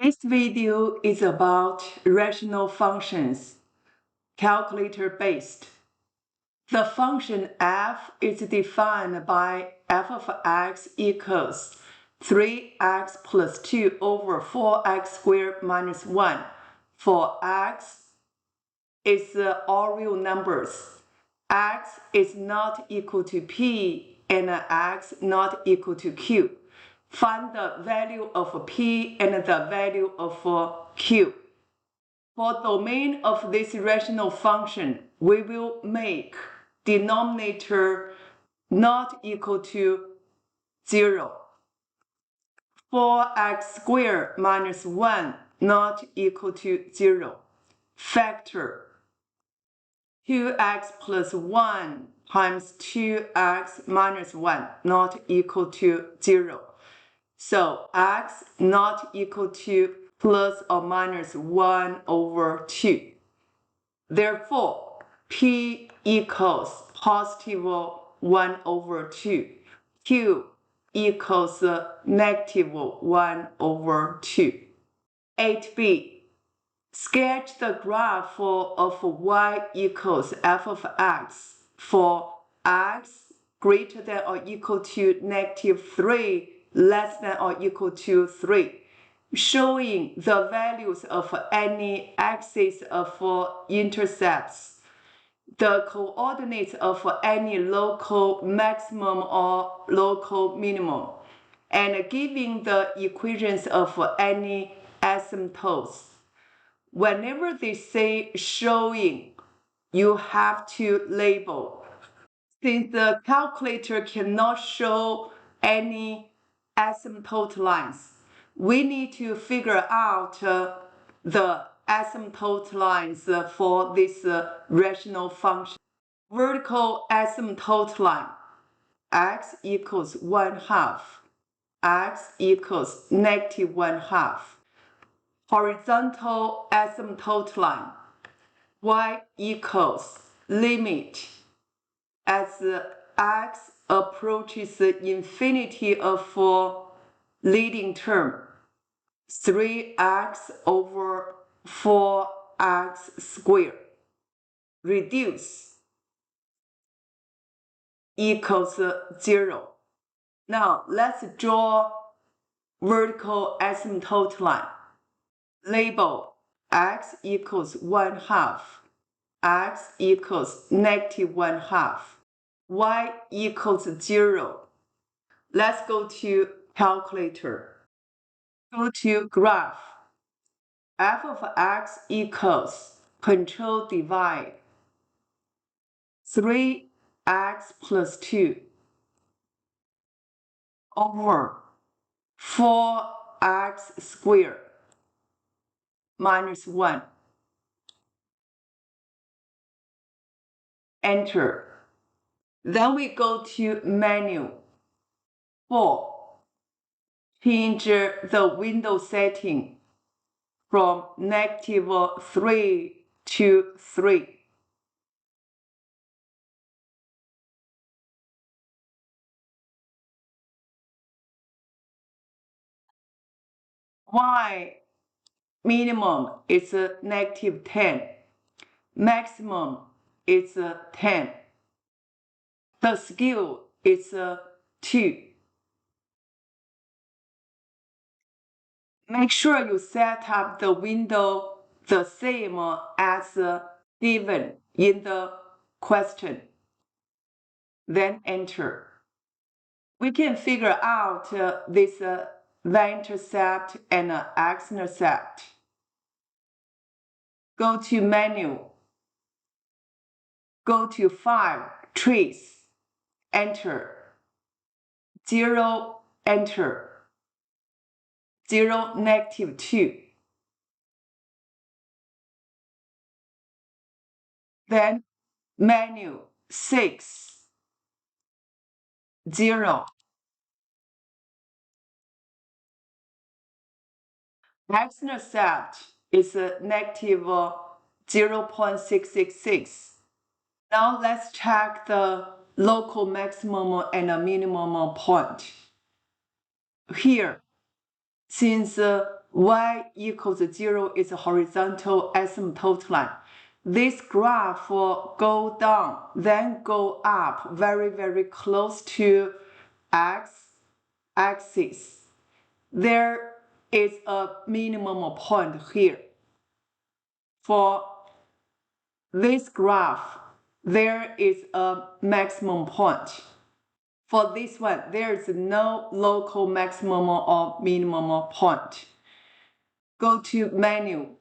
This video is about rational functions, calculator-based. The function f is defined by f of x equals 3x plus 2 over 4x squared minus 1 for x is all real numbers. X is not equal to p and x not equal to q. Find the value of p and the value of q. For domain of this rational function, we will make denominator not equal to 0. 4x squared minus 1 not equal to 0. Factor 2x plus 1 times 2x minus 1 not equal to 0. So x not equal to plus or minus 1 over 2. Therefore, p equals positive 1 over 2. q equals negative 1 over 2. 8b. Sketch the graph of y equals f of x for x greater than or equal to negative 3 less than or equal to 3, showing the values of any axis of intercepts, the coordinates of any local maximum or local minimum, and giving the equations of any asymptotes. Whenever they say showing, you have to label. Since the calculator cannot show any asymptote lines, we need to figure out the asymptote lines for this rational function. Vertical asymptote line, x equals 1/2, x equals negative 1/2. Horizontal asymptote line, y equals limit as x approaches infinity of leading term 3x over 4x squared. Reduce equals 0. Now let's draw vertical asymptote line. Label x equals 1/2, x equals negative 1/2, y equals 0. Let's go to calculator. Go to graph. F of x equals control divide 3x plus 2 over 4x squared minus 1. Enter. Then we go to menu. 4. Change the window setting from negative 3 to 3. Y minimum is negative 10. Maximum is 10. The scale is 2. Make sure you set up the window the same as given in the question. Then enter. We can figure out this y-intercept and x-intercept. Go to menu. Go to File, Trace, Enter. 0, Enter. 0, negative 2. Then menu 6, 0. X-intercept is negative 0.666. Now let's check the local maximum and minimum point. Here, since y equals 0 is a horizontal asymptote line. This graph will go down, then go up very, very close to x-axis. There is a minimum point here. For this graph, there is a maximum point. For this one, there is no local maximum or minimum point. Go to menu,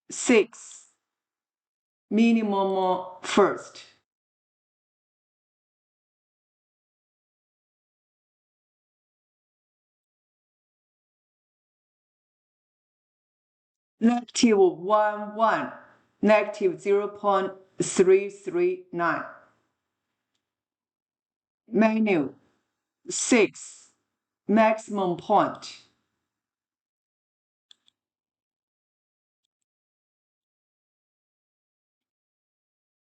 6, minimum first. Negative 1, 1, negative 0.339. Menu, 6, maximum point.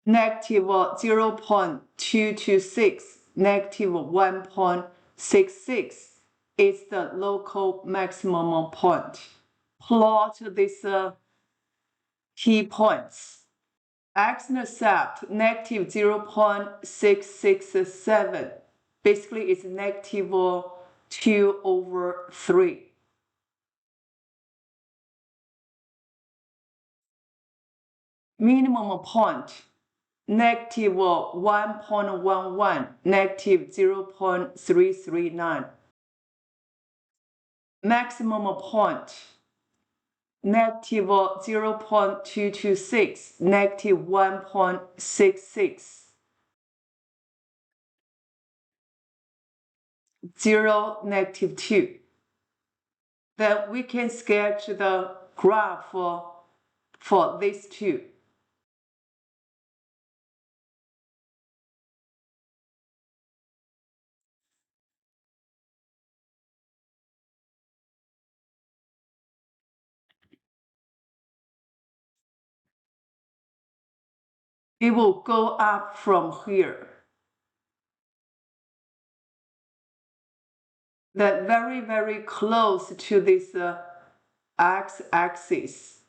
Negative 0.226, negative 1.66 is the local maximum point. Plot these key points. X-intercept negative 0.667. Basically, it's negative 2/3. Minimum point, negative 1.11, negative 0.339. Maximum point, negative 0.226, negative 1.66. 0, negative 2. Then we can sketch the graph for these two. It will go up from here. Then very, very close to this x-axis.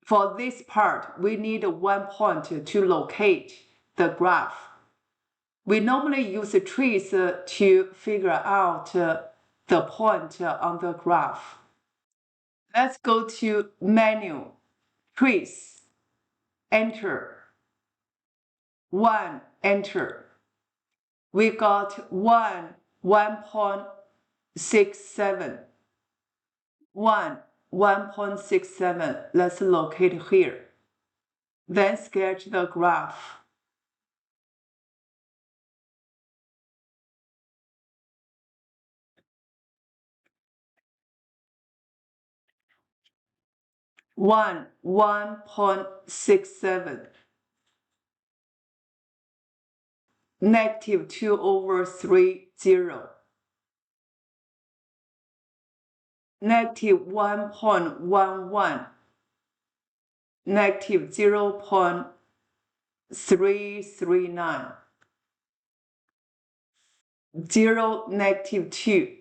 For this part, we need 1 point to locate the graph. We normally use trees to figure out the point on the graph. Let's go to menu, trees, enter, 1, enter. We got 1.67, 1.67. Let's locate here. Then sketch the graph. One 1.67, negative 2/30, negative 1.11, negative 0.339, 0, negative 2,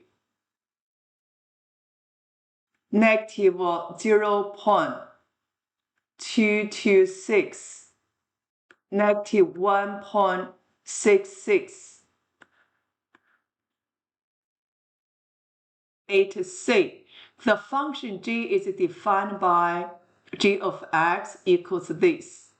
negative 0.226, negative 1.66. 8c. The function g is defined by g of x equals this.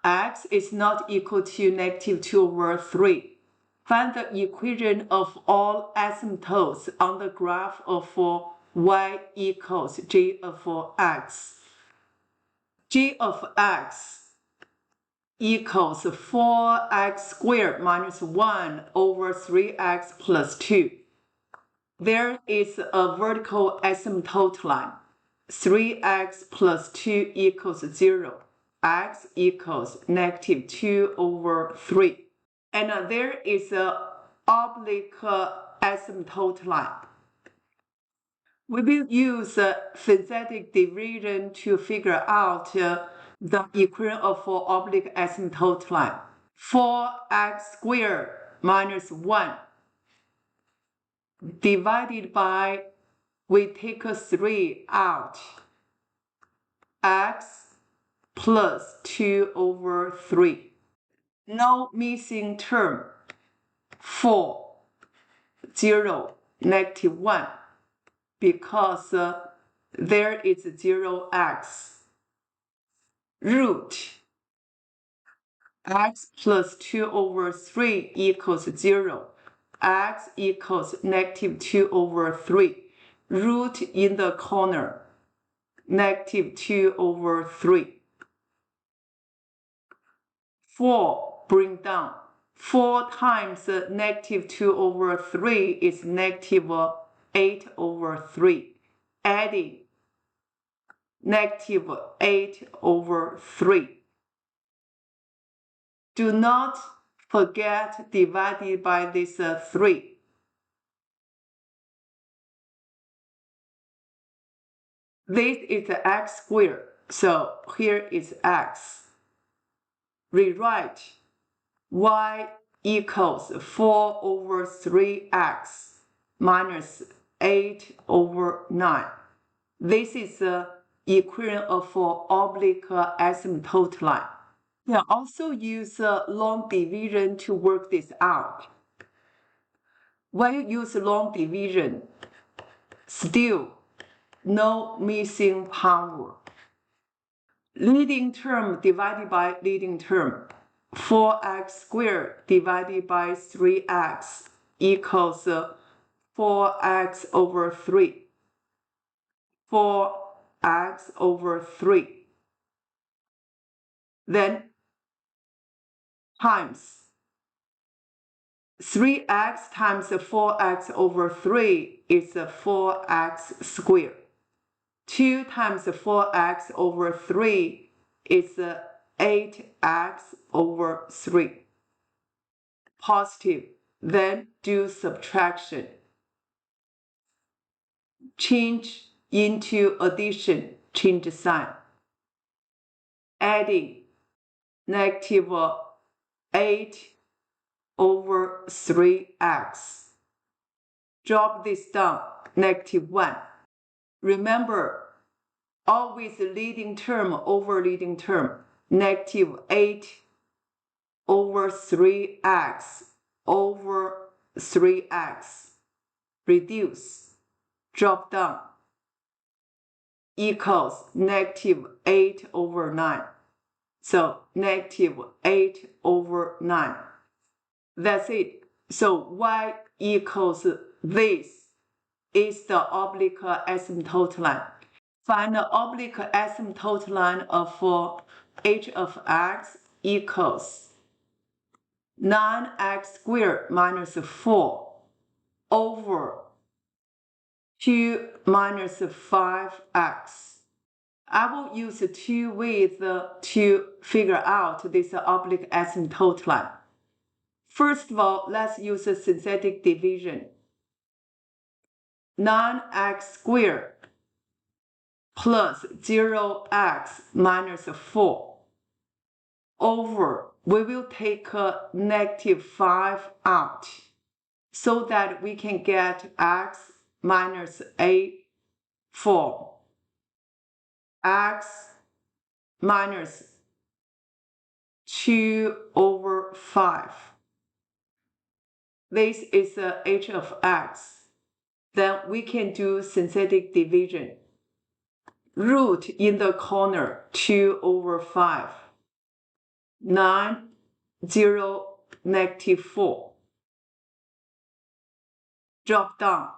X is not equal to negative 2/3. Find the equation of all asymptotes on the graph of y equals g of x. G of x equals 4x squared minus 1 over 3x plus 2. There is a vertical asymptote line. 3x plus 2 equals 0. X equals negative 2/3. And there is an oblique asymptote line. We will use synthetic division to figure out the equation of oblique asymptote line. 4x squared minus 1 divided by, we take a 3 out, x plus 2 over 3. No missing term. 4, 0, negative 1, because there is 0x. Root x plus 2 over 3 equals 0. X equals negative 2 over 3. Root in the corner, negative 2 over 3. 4 bring down. 4 times negative 2 over 3 is negative 8 over 3. Adding negative 8 over 3. Do not forget divided by this 3. This is x squared, so here is x. Rewrite y equals 4 over 3x minus 8 over 9. This is the equation of oblique asymptote line. You can also use long division to work this out. When you use long division, still no missing power. Leading term divided by leading term. 4x squared divided by 3x equals 4x over 3. 4x over 3. Then times 3x times 4x over 3 is 4x squared. 2 times 4x over 3 is 8x over 3. Positive. Then do subtraction. Change into addition. Change sign. Adding negative 8 over 3x. Drop this down, negative 1. Remember, always leading term over leading term. Negative 8 over 3x over 3x. Reduce. Drop down. Equals negative 8 over 9. So negative 8 over 9. That's it. So y equals this is the oblique asymptote line. Find the oblique asymptote line of h of x equals 9x squared minus 4 over 2 minus 5x. I will use 2 ways to figure out this oblique asymptote line. First of all, let's use a synthetic division. 9x squared plus 0x minus 4 over, we will take negative 5 out so that we can get x minus a form. X minus 2 over 5. This is h of x. Then we can do synthetic division. Root in the corner 2 over 5. 9, 0, negative 4. Drop down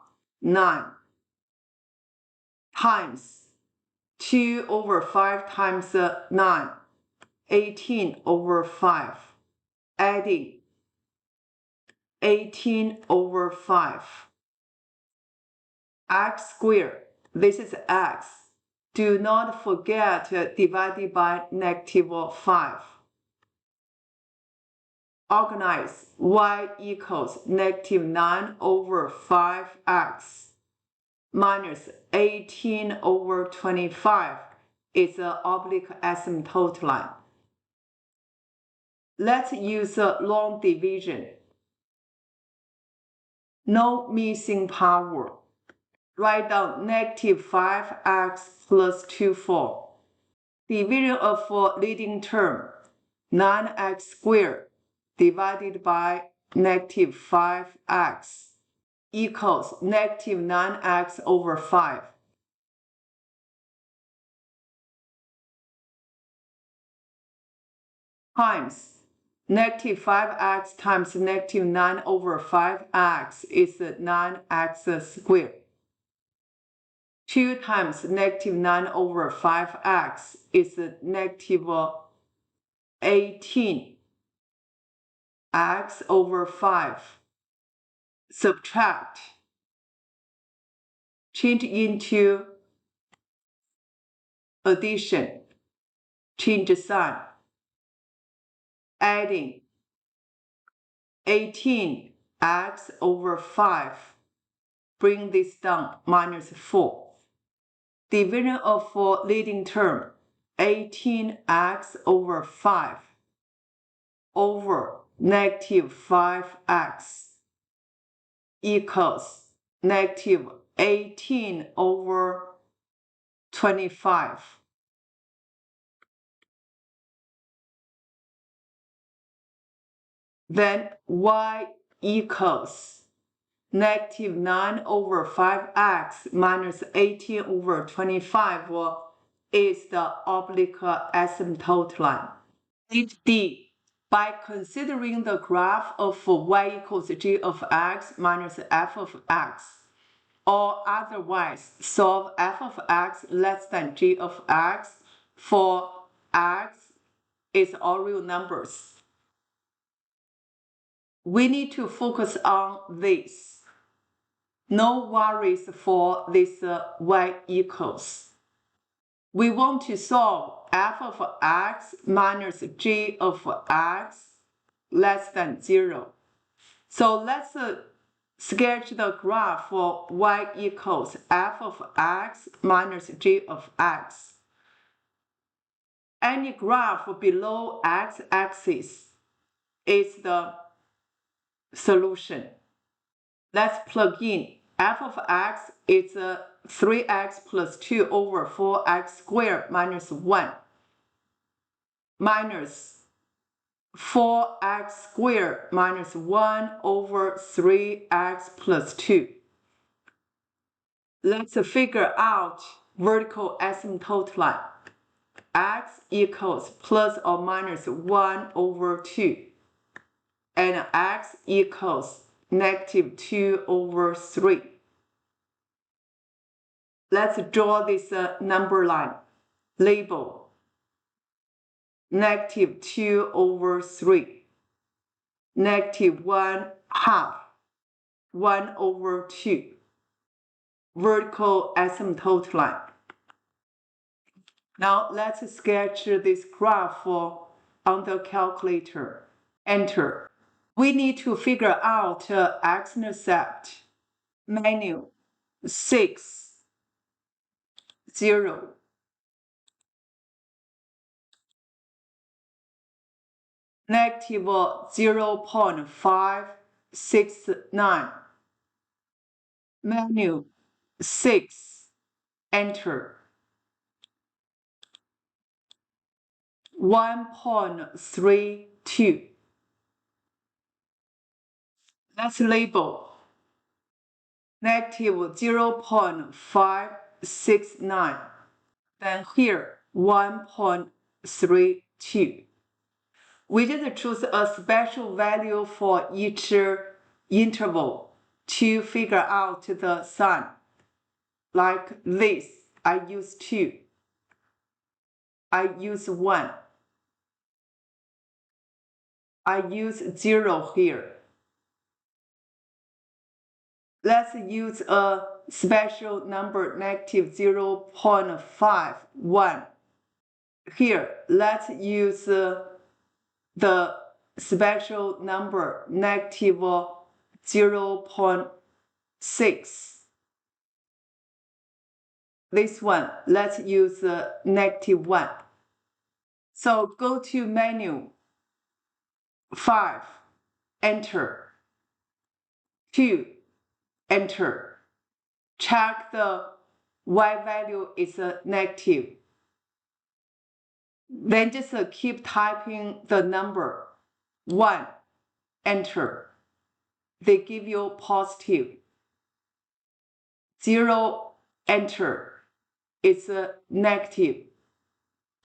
9 times 2 over 5 times 9, 18 over 5. Adding 18 over 5. X squared, this is x. Do not forget divided by negative 5. Organize y equals negative 9 over 5x minus 18 over 25 is an oblique asymptote line. Let's use long division. no missing power. Write down negative 5x plus 2, 4. Division of leading term, 9x squared divided by negative 5x equals negative 9x over 5. Times negative 5x times negative 9 over 5x is 9x squared. 2 times negative 9 over 5x is negative 18x over 5. Subtract. Change into addition. Change sign. Adding 18x over 5. Bring this down, minus 4. Division of leading term, 18x over 5 over negative 5x equals negative 18 over 25. Then y equals negative 9 over 5x minus 18 over 25 is the oblique asymptote line. D. By considering the graph of y equals g of x minus f of x, or otherwise solve f of x less than g of x for x is all real numbers. We need to focus on this. No worries for this y equals. We want to solve f of x minus g of x less than 0. So let's sketch the graph for y equals f of x minus g of x. Any graph below x-axis is the solution. Let's plug in. F of x is 3x plus 2 over 4x squared minus 1 minus 4x squared minus 1 over 3x plus 2. Let's figure out vertical asymptote line. X equals plus or minus 1 over 2. And x equals negative 2 over 3. Let's draw this number line. Label negative 2 over 3. Negative 1 half. 1 over 2. Vertical asymptote line. Now let's sketch this graph on the calculator. Enter. We need to figure out x-intercept. Menu 6, 0. Negative 0.569. Menu 6. Enter. 1.32. Let's label negative 0.569. Then here 1.32. We just choose a special value for each interval to figure out the sign. Like this, I use 2. I use 1. I use 0 here. Let's use a special number negative 0.51. Here, let's use the special number negative 0.6. This one, let's use negative 1. So go to menu 5, enter 2, enter. Check the y value is negative. Then just keep typing the number 1, enter. They give you positive. 0, enter. It's negative.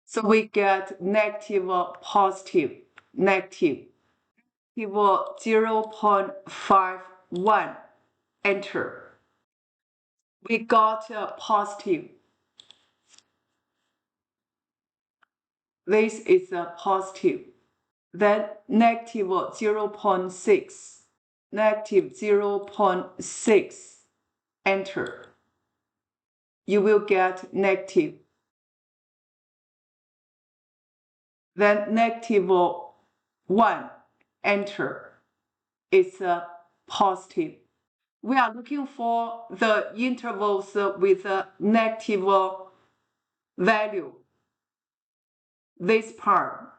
So we get negative, positive, negative. 0.51, enter. We got a positive. This is a positive. Then negative 0.6, negative 0.6, enter. You will get negative. Then negative 1, enter. It's a positive. We are looking for the intervals with a negative value. This part,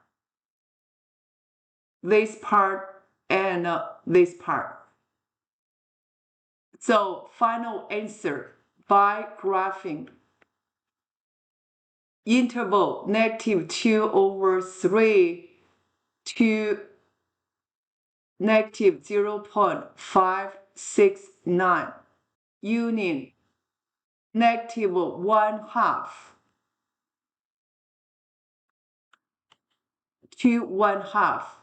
and this part. So final answer by graphing. Interval negative 2/3 to negative 0.569. Union negative 1/2 to 1/2.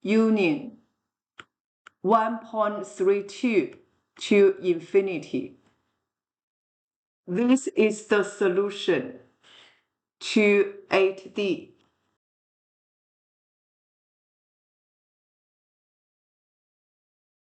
Union 1.32 to infinity. This is the solution to 8D.